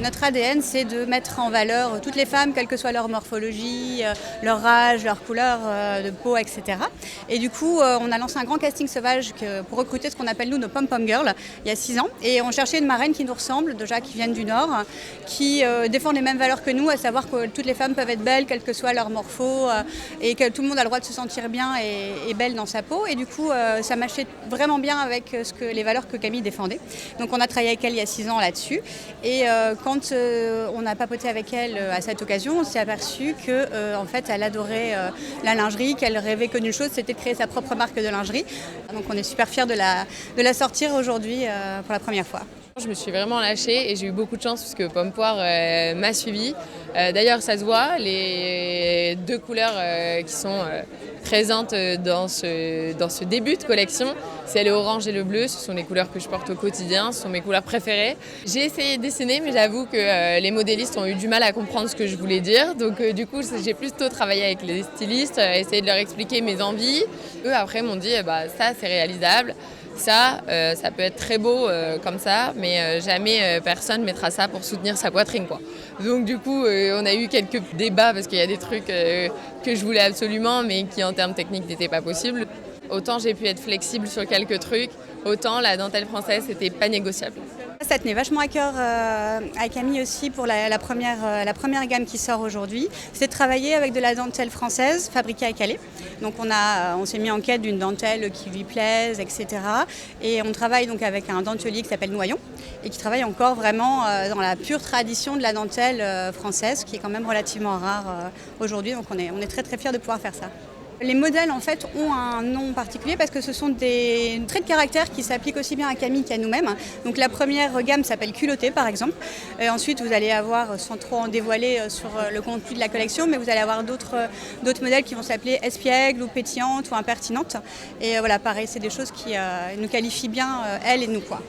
Notre ADN, c'est de mettre en valeur toutes les femmes, quelle que soit leur morphologie, leur âge, leur couleur de peau, etc. Et du coup, on a lancé un grand casting sauvage pour recruter ce qu'on appelle nous nos pom-pom girls il y a 6 ans. Et on cherchait une marraine qui nous ressemble, déjà qui viennent du Nord, qui défend les mêmes valeurs que nous, à savoir que toutes les femmes peuvent être belles, quelle que soit leur morpho, et que tout le monde a le droit de se sentir bien et belle dans sa peau. Et du coup, ça matchait vraiment bien avec les valeurs que Camille défendait. Donc on a travaillé avec elle il y a 6 ans là-dessus. Et quand on a papoté avec elle à cette occasion, on s'est aperçu que en fait, elle adorait la lingerie, qu'elle rêvait que d'une chose, c'était de créer sa propre marque de lingerie. Donc on est super fiers de la sortir aujourd'hui pour la première fois. Je me suis vraiment lâchée et j'ai eu beaucoup de chance parce que Pomme Poire m'a suivie. D'ailleurs, ça se voit, les 2 couleurs qui sont présentes dans ce début de collection, c'est le orange et le bleu. Ce sont les couleurs que je porte au quotidien, ce sont mes couleurs préférées. J'ai essayé de dessiner, mais j'avoue que les modélistes ont eu du mal à comprendre ce que je voulais dire. Donc du coup, j'ai plutôt travaillé avec les stylistes, essayé de leur expliquer mes envies. Eux, après, m'ont dit ça, c'est réalisable. Ça peut être très beau comme ça, mais jamais personne mettra ça pour soutenir sa poitrine, quoi. Donc du coup, on a eu quelques débats parce qu'il y a des trucs que je voulais absolument, mais qui en termes techniques n'étaient pas possibles. Autant j'ai pu être flexible sur quelques trucs, autant la dentelle française, c'était pas négociable. Ça tenait vachement à cœur à Camille aussi pour la première gamme qui sort aujourd'hui. C'est de travailler avec de la dentelle française fabriquée à Calais. Donc on s'est mis en quête d'une dentelle qui lui plaise, etc. Et on travaille donc avec un dentelier qui s'appelle Noyon et qui travaille encore vraiment dans la pure tradition de la dentelle française, qui est quand même relativement rare aujourd'hui. Donc on est très très fiers de pouvoir faire ça. Les modèles en fait ont un nom particulier parce que ce sont des traits de caractère qui s'appliquent aussi bien à Camille qu'à nous-mêmes. Donc la première gamme s'appelle Culottée par exemple. Et ensuite vous allez avoir, sans trop en dévoiler sur le contenu de la collection, mais vous allez avoir d'autres modèles qui vont s'appeler Espiègle ou Pétillante ou Impertinente. Et voilà, pareil, c'est des choses qui nous qualifient bien, elle et nous, quoi.